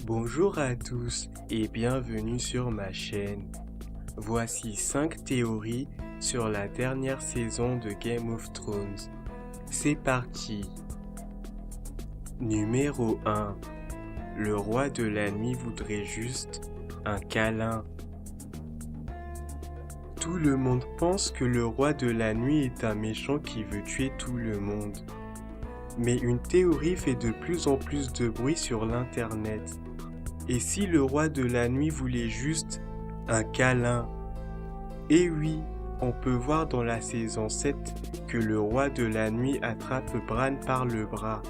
Bonjour à tous et bienvenue sur ma chaîne. Voici 5 théories sur la dernière saison de Game of Thrones. C'est parti. Numéro 1. Le roi de la nuit voudrait juste un câlin. Tout le monde pense que le roi de la nuit est un méchant qui veut tuer tout le monde. Mais une théorie fait de plus en plus de bruit sur l'internet. Et si le roi de la nuit voulait juste un câlin? Et oui, on peut voir dans la saison 7 que le roi de la nuit attrape Bran par le bras.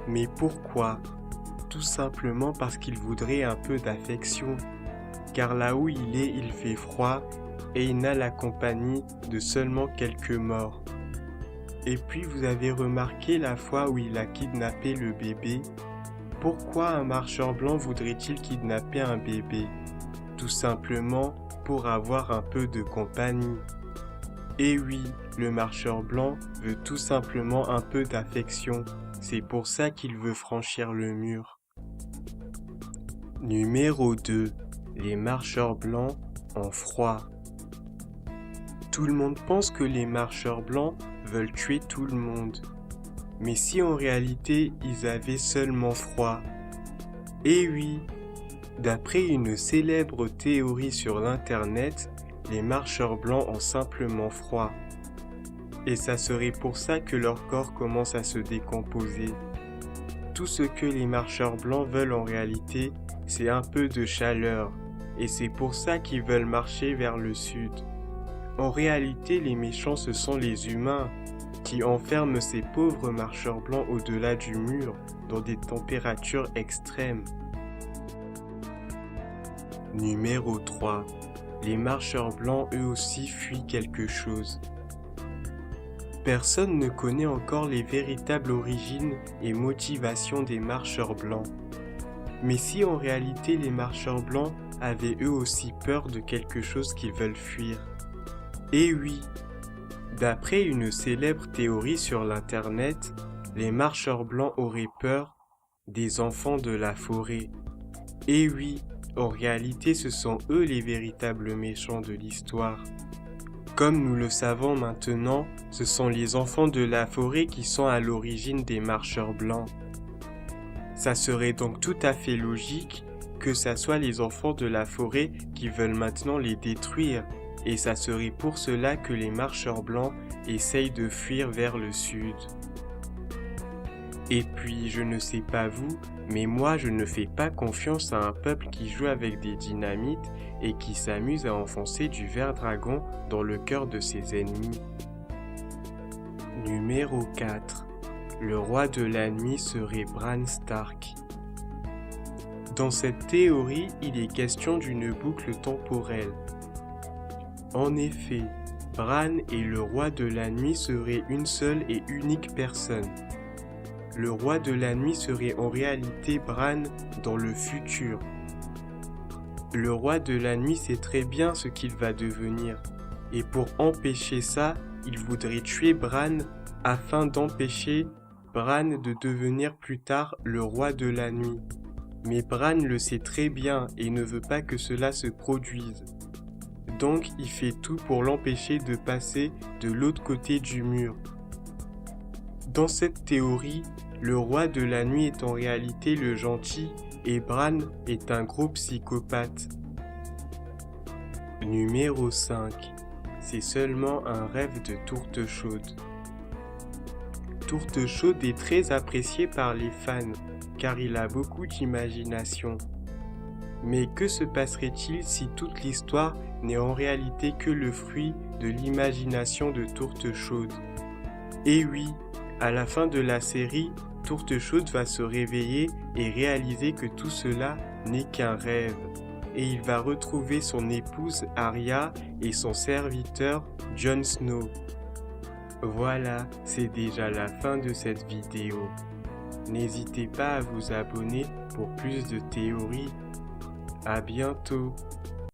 Mais pourquoi? Tout simplement parce qu'il voudrait un peu d'affection. Car là où il est, il fait froid et il n'a la compagnie de seulement quelques morts. Et puis vous avez remarqué la fois où il a kidnappé le bébé? Pourquoi un marcheur blanc voudrait-il kidnapper un bébé? Tout simplement pour avoir un peu de compagnie. Et oui, le marcheur blanc veut tout simplement un peu d'affection. C'est pour ça qu'il veut franchir le mur. Numéro 2. Les marcheurs blancs ont froid. Tout le monde pense que les marcheurs blancs veulent tuer tout le monde. Mais si en réalité ils avaient seulement froid? Eh oui, d'après une célèbre théorie sur l'internet, les marcheurs blancs ont simplement froid. Et ça serait pour ça que leur corps commence à se décomposer. Tout ce que les marcheurs blancs veulent en réalité, c'est un peu de chaleur. Et c'est pour ça qu'ils veulent marcher vers le sud. En réalité, les méchants, ce sont les humains qui enferment ces pauvres marcheurs blancs au-delà du mur, dans des températures extrêmes. Numéro 3. Les marcheurs blancs eux aussi fuient quelque chose. Personne ne connaît encore les véritables origines et motivations des marcheurs blancs. Mais si en réalité les marcheurs blancs avaient eux aussi peur de quelque chose qu'ils veulent fuir? Eh oui! D'après une célèbre théorie sur l'internet, les marcheurs blancs auraient peur des enfants de la forêt. Et oui, en réalité ce sont eux les véritables méchants de l'histoire. Comme nous le savons maintenant, ce sont les enfants de la forêt qui sont à l'origine des marcheurs blancs. Ça serait donc tout à fait logique que ça soit les enfants de la forêt qui veulent maintenant les détruire. Et ça serait pour cela que les marcheurs blancs essayent de fuir vers le sud. Et puis, je ne sais pas vous, mais moi je ne fais pas confiance à un peuple qui joue avec des dynamites et qui s'amuse à enfoncer du ver dragon dans le cœur de ses ennemis. Numéro 4. Le roi de la nuit serait Bran Stark. Dans cette théorie, il est question d'une boucle temporelle. En effet, Bran et le roi de la nuit seraient une seule et unique personne. Le roi de la nuit serait en réalité Bran dans le futur. Le roi de la nuit sait très bien ce qu'il va devenir, et pour empêcher ça, il voudrait tuer Bran afin d'empêcher Bran de devenir plus tard le roi de la nuit. Mais Bran le sait très bien et ne veut pas que cela se produise. Donc il fait tout pour l'empêcher de passer de l'autre côté du mur. Dans cette théorie, le roi de la nuit est en réalité le gentil et Bran est un gros psychopathe. Numéro 5. C'est seulement un rêve de Tourte Chaude. Tourte Chaude est très apprécié par les fans car il a beaucoup d'imagination. Mais que se passerait-il si toute l'histoire n'est en réalité que le fruit de l'imagination de Tourte Chaude? Et oui, à la fin de la série, Tourte Chaude va se réveiller et réaliser que tout cela n'est qu'un rêve. Et il va retrouver son épouse Arya et son serviteur Jon Snow. Voilà, c'est déjà la fin de cette vidéo. N'hésitez pas à vous abonner pour plus de théories. À bientôt.